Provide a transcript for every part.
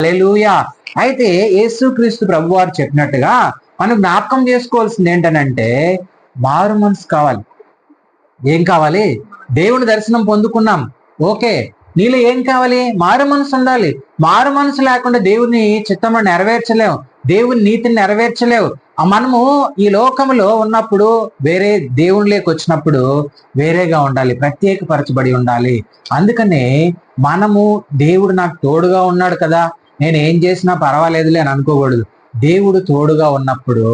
హల్లెలూయా. అయితే యేసుక్రీస్తు ప్రభు వారు చెప్పినట్టుగా మనం జ్ఞాపకం చేసుకోవాల్సింది ఏంటనంటే మారు మనసు కావాలి. ఏం కావాలి? దేవుని దర్శనం పొందుకున్నాం, ఓకే. నీలో ఏం కావాలి? మారు మనసు ఉండాలి. మారు మనసు లేకుండా దేవుని చిత్తము నెరవేర్చలేవు, దేవుని నీతిని నెరవేర్చలేవు. మనము ఈ లోకంలో ఉన్నప్పుడు వేరే దేవునిలోకి వచ్చినప్పుడు వేరేగా ఉండాలి, ప్రత్యేకపరచబడి ఉండాలి. అందుకనే మనము దేవుడు నాకు తోడుగా ఉన్నాడు కదా, నేను ఏం చేసినా పర్వాలేదులే అని అనుకోకూడదు. దేవుడు తోడుగా ఉన్నప్పుడు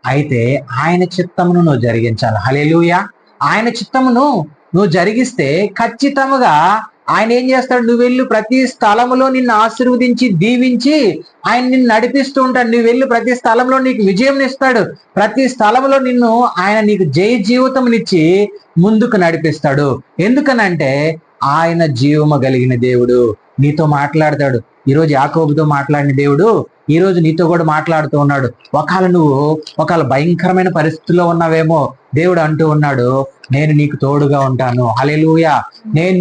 అయితే ఆయన చిత్తమును నువ్వు జరిగించాలి. హల్లెలూయా. ఆయన చిత్తమును నువ్వు జరిగిస్తే ఖచ్చితంగా ఆయన ఏం చేస్తాడు? నువ్వు వెళ్ళు ప్రతి స్థలములో నిన్ను ఆశీర్వదించి దీవించి ఆయన నిన్ను నడిపిస్తూ ఉంటాడు. నువ్వు వెళ్ళు ప్రతి స్థలంలో నీకు విజయం ఇస్తాడు. ప్రతి స్థలంలో నిన్ను ఆయన నీకు జయ జీవితంనిచ్చి ముందుకు నడిపిస్తాడు. ఎందుకనంటే ఆయన జీవము కలిగిన దేవుడు నీతో మాట్లాడతాడు. ఈరోజు యాకోబుతో మాట్లాడిన దేవుడు ఈరోజు నీతో కూడా మాట్లాడుతూ ఉన్నాడు. ఒకవేళ భయంకరమైన పరిస్థితుల్లో ఉన్నావేమో, దేవుడు అంటూ ఉన్నాడు, నేను నీకు తోడుగా ఉంటాను. హల్లెలూయా. నేను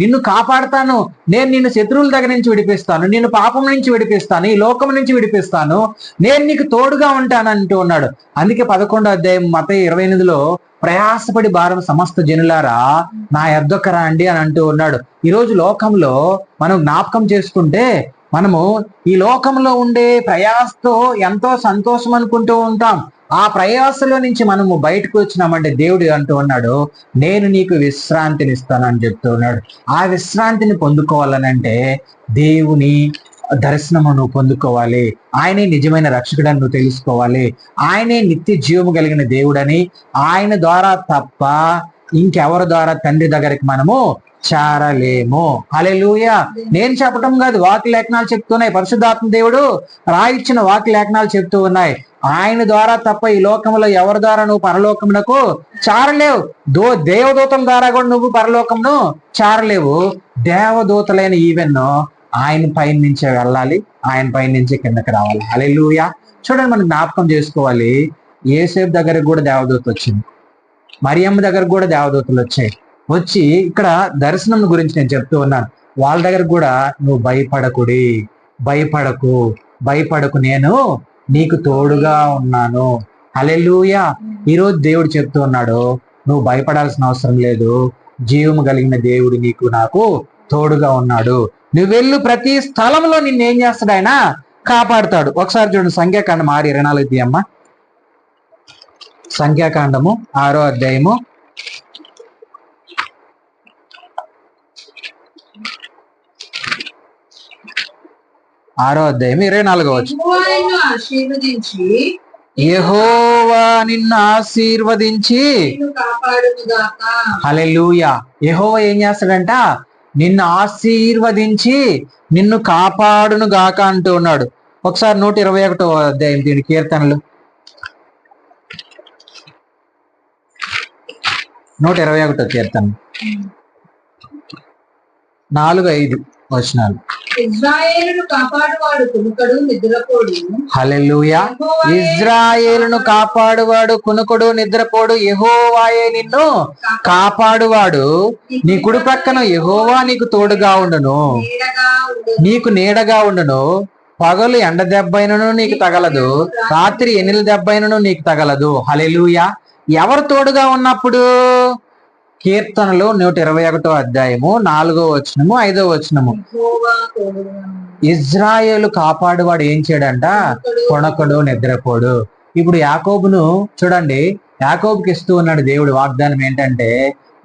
నిన్ను కాపాడుతాను, నేను నిన్ను శత్రువుల దగ్గర నుంచి విడిపిస్తాను, నిన్ను పాపం నుంచి విడిపిస్తాను, ఈ లోకం నుంచి విడిపిస్తాను, నేను నీకు తోడుగా ఉంటాను అంటూ ఉన్నాడు. అందుకే 11వ అధ్యాయం మత్తయి 28లో ప్రయాసపడి భారం సమస్త జనులారా నా యొద్దకు రండి అని అంటూ ఉన్నాడు. ఈరోజు లోకంలో మనం జ్ఞాపకం చేసుకుంటే మనము ఈ లోకంలో ఉండే ప్రయాసతో ఎంతో సంతోషం అనుకుంటూ ఉంటాం. ఆ ప్రయాసలో నుంచి మనము బయటకు వచ్చినామంటే దేవుడు అంటూ ఉన్నాడు, నేను నీకు విశ్రాంతిని ఇస్తానని చెప్తూ ఉన్నాడు. ఆ విశ్రాంతిని పొందుకోవాలనంటే దేవుని దర్శనము నువ్వు పొందుకోవాలి. ఆయనే నిజమైన రక్షకుడని నువ్వు తెలుసుకోవాలి. ఆయనే నిత్య జీవము కలిగిన దేవుడని, ఆయన ద్వారా తప్ప ఇంకెవరి ద్వారా తండ్రి దగ్గరికి మనము చేరలేము. హల్లెలూయా. నేను చెప్పటం కాదు, వాక్య లేఖనాలు చెప్తున్నాయి. పరిశుద్ధాత్మ దేవుడు రాయిచ్చిన వాక్య లేఖనాలు చెప్తూ ఉన్నాయి. ఆయన ద్వారా తప్ప ఈ లోకంలో ఎవరి ద్వారా నువ్వు పరలోకమునకు చేరలేవు. దేవదూతల ద్వారా కూడా నువ్వు పరలోకమును చేరలేవు. దేవదూతలైన ఈవెన్ ఆయన పైన నుంచే వెళ్ళాలి, ఆయన పైన నుంచే కిందకి రావాలి. హల్లెలూయా. చూడండి, మనం జ్ఞాపకం చేసుకోవాలి. యేసేపు దగ్గరకు కూడా దేవదూత వచ్చింది, మరియమ్మ దగ్గరకు కూడా దేవదూతలు వచ్చి ఇక్కడ దర్శనం గురించి నేను చెప్తూ ఉన్నాను. వాళ్ళ దగ్గర కూడా నువ్వు భయపడకు, నేను నీకు తోడుగా ఉన్నాను. హల్లెలూయా. ఈరోజు దేవుడు చెప్తూ ఉన్నాడు, నువ్వు భయపడాల్సిన అవసరం లేదు, జీవము కలిగిన దేవుడు నాకు తోడుగా ఉన్నాడు. నువ్వు వెళ్ళు ప్రతి స్థలంలో నిన్ను ఏం చేస్తాడు? ఆయన కాపాడుతాడు. ఒకసారి చూడండి, సంఖ్యాకాండం 6:24 అమ్మ. సంఖ్యాకాండము 6వ అధ్యాయము 24వ వచనం. యెహోవా నిన్ను ఆశీర్వదించి హల్లెలూయా. యెహోవా ఏం చేస్తాడంట? నిన్ను ఆశీర్వదించి నిన్ను కాపాడును గాక అంటూ ఉన్నాడు. ఒకసారి 121వ అధ్యాయం దీని కీర్తనలు 121వ కీర్తన 4-5 వచనాలు. ఇశ్రాయేలును కాపాడువాడు కునుకడు నిద్రపోడు. హల్లెలూయా. ఇశ్రాయేలును కాపాడువాడు కునుకడు నిద్రపోడు. యెహోవాయే నిన్ను కాపాడువాడు. నీ కుడి పక్కన యెహోవా నీకు తోడుగా ఉండును, నీకు నీడగా ఉండును. పగలు ఎండ దెబ్బైనను నీకు తగలదు, రాత్రి ఎనిల దెబ్బైనను నీకు తగలదు. హల్లెలూయా. ఎవరు తోడుగా ఉన్నప్పుడు? కీర్తనలు 121వ అధ్యాయము 4వ వచనము 5వ వచనము. ఇజ్రాయేలు కాపాడువాడు ఏం చేయడంట? కొనకడు నిద్రపోడు. ఇప్పుడు యాకోబును చూడండి, యాకోబుకి ఇస్తూ ఉన్నాడు దేవుడు వాగ్దానం ఏంటంటే,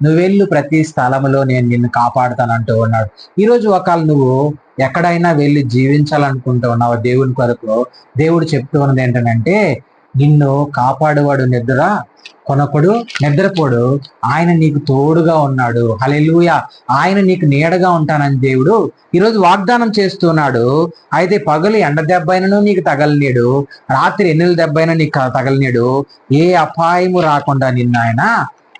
నువ్వు వెళ్ళు ప్రతి స్థలములో నేను నిన్ను కాపాడుతానంటూ ఉన్నాడు. ఈరోజు ఒకవేళ నువ్వు ఎక్కడైనా వెళ్ళి జీవించాలనుకుంటూ ఉన్నావు దేవుని కొరకు, దేవుడు చెప్తూ ఉన్నది ఏంటంటే, నిన్ను కాపాడువాడు కొనకడు నిద్రపోడు, ఆయన నీకు తోడుగా ఉన్నాడు. హల్లెలూయా. ఆయన నీకు నీడగా ఉంటానని దేవుడు ఈరోజు వాగ్దానం చేస్తున్నాడు. అయితే పగలు ఎండ దెబ్బైనను నీకు తగలనీడు, రాత్రి ఎన్నెల దెబ్బైనా నీకు తగలనీడు. ఏ అపాయము రాకుండా నిన్ను ఆయన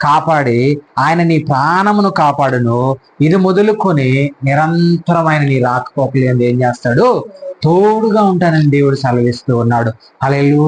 కాపాడి ఆయన నీ ప్రాణమును కాపాడును. ఇది మొదలుకొని నిరంతరమైన నీ రాకపోకలేదు ఏం చేస్తాడు? తోడుగా ఉంటానని దేవుడు సెలవిస్తూ ఉన్నాడు. హల్లెలూయా.